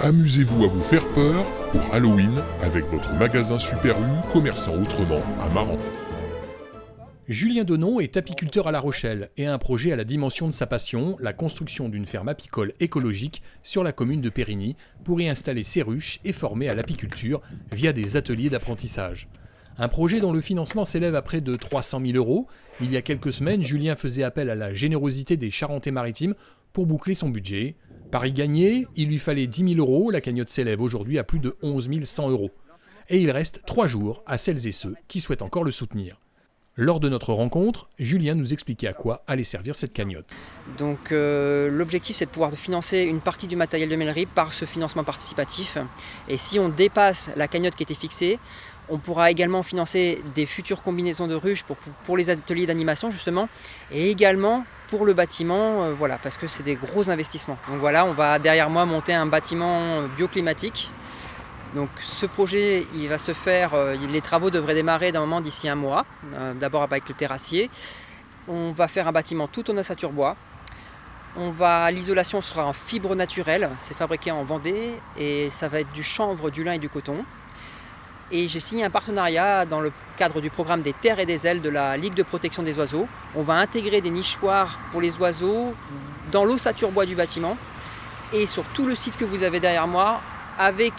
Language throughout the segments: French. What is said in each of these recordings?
Amusez-vous à vous faire peur pour Halloween avec votre magasin Super U, commerçant autrement à Maran. Julien Denon est apiculteur à La Rochelle et a un projet à la dimension de sa passion, la construction d'une ferme apicole écologique sur la commune de Périgny pour y installer ses ruches et former à l'apiculture via des ateliers d'apprentissage. Un projet dont le financement s'élève à près de 300 000 €. Il y a quelques semaines, Julien faisait appel à la générosité des Charentais-Maritimes pour boucler son budget. Pari gagné, il lui fallait 10 000 €, la cagnotte s'élève aujourd'hui à plus de 11 100 €. Et il reste 3 jours à celles et ceux qui souhaitent encore le soutenir. Lors de notre rencontre, Julien nous expliquait à quoi allait servir cette cagnotte. Donc l'objectif, c'est de pouvoir financer une partie du matériel de mêlerie par ce financement participatif. Et si on dépasse la cagnotte qui était fixée, on pourra également financer des futures combinaisons de ruches pour les ateliers d'animation justement, et également pour le bâtiment, parce que c'est des gros investissements. Donc voilà, on va derrière moi monter un bâtiment bioclimatique. Donc ce projet, il va se faire, les travaux devraient démarrer d'un moment d'ici un mois, d'abord avec le terrassier. On va faire un bâtiment tout en ossature bois. L'isolation sera en fibre naturelle, c'est fabriqué en Vendée et ça va être du chanvre, du lin et du coton. Et j'ai signé un partenariat dans le cadre du programme des terres et des ailes de la Ligue de protection des oiseaux. On va intégrer des nichoirs pour les oiseaux dans l'ossature bois du bâtiment et sur tout le site que vous avez derrière moi, avec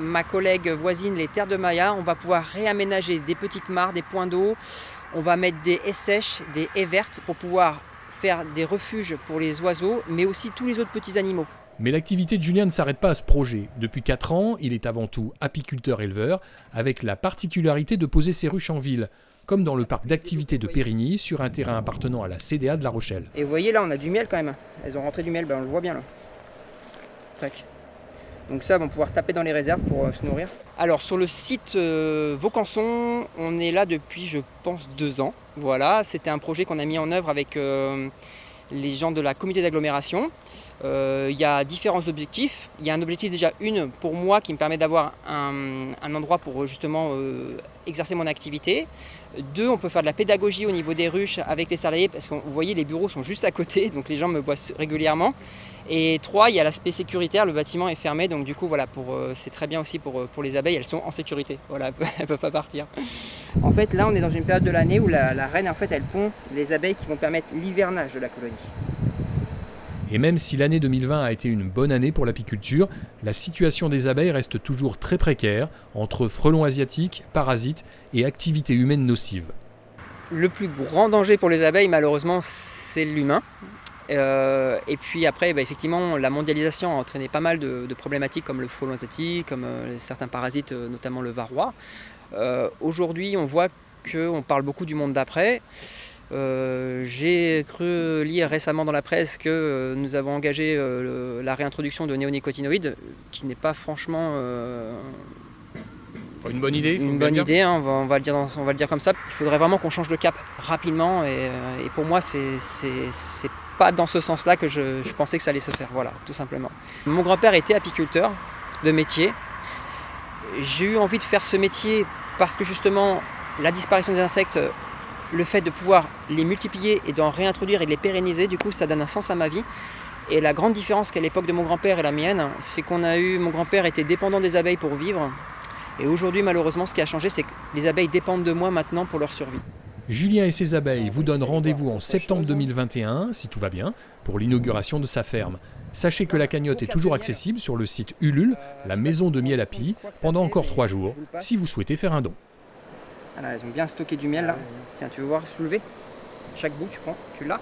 ma collègue voisine, les terres de Maya, on va pouvoir réaménager des petites mares, des points d'eau. On va mettre des haies sèches, des haies vertes pour pouvoir faire des refuges pour les oiseaux, mais aussi tous les autres petits animaux. Mais l'activité de Julien ne s'arrête pas à ce projet. Depuis 4 ans, il est avant tout apiculteur-éleveur, avec la particularité de poser ses ruches en ville, comme dans le parc d'activités de Périgny, sur un terrain appartenant à la CDA de La Rochelle. Et vous voyez là, on a du miel quand même. Elles ont rentré du miel, on le voit bien là. Tac. Donc ça, on va pouvoir taper dans les réserves pour se nourrir. Alors sur le site Vaucanson, on est là depuis, je pense, 2 ans. Voilà, c'était un projet qu'on a mis en œuvre avec les gens de la communauté d'agglomération. Il y a différents objectifs. Il y a un objectif déjà, pour moi, qui me permet d'avoir un endroit pour justement exercer mon activité. 2, on peut faire de la pédagogie au niveau des ruches avec les salariés, parce que vous voyez, les bureaux sont juste à côté, donc les gens me voient régulièrement. Et 3, il y a l'aspect sécuritaire, le bâtiment est fermé, donc du coup voilà, c'est très bien aussi pour les abeilles, elles sont en sécurité, voilà, elles ne peuvent pas partir. En fait là on est dans une période de l'année où la reine en fait elle pond les abeilles qui vont permettre l'hivernage de la colonie. Et même si l'année 2020 a été une bonne année pour l'apiculture, la situation des abeilles reste toujours très précaire, entre frelons asiatiques, parasites et activités humaines nocives. Le plus grand danger pour les abeilles malheureusement c'est l'humain. Et puis après, effectivement, la mondialisation a entraîné pas mal de problématiques comme le frelon asiatique, comme certains parasites, notamment le varroa. Aujourd'hui, on voit qu'on parle beaucoup du monde d'après. J'ai cru lire récemment dans la presse que nous avons engagé la réintroduction de néonicotinoïdes, qui n'est pas franchement une bonne idée. Une bonne idée, hein, on va le dire comme ça. Il faudrait vraiment qu'on change de cap rapidement. Et pour moi, c'est pas dans ce sens-là que je pensais que ça allait se faire, voilà, tout simplement. Mon grand-père était apiculteur de métier. J'ai eu envie de faire ce métier parce que justement, la disparition des insectes, le fait de pouvoir les multiplier et d'en réintroduire et de les pérenniser, du coup, ça donne un sens à ma vie. Et la grande différence qu'à l'époque de mon grand-père et la mienne, c'est mon grand-père était dépendant des abeilles pour vivre. Et aujourd'hui, malheureusement, ce qui a changé, c'est que les abeilles dépendent de moi maintenant pour leur survie. Julien et ses abeilles vous donnent rendez-vous en septembre 2021, si tout va bien, pour l'inauguration de sa ferme. Sachez que la cagnotte est toujours accessible sur le site Ulule, la maison de miel Api, pendant encore 3 jours, si vous souhaitez faire un don. Alors, elles ont bien stocké du miel là. Tiens, tu veux voir soulever? Chaque bout, tu l'as.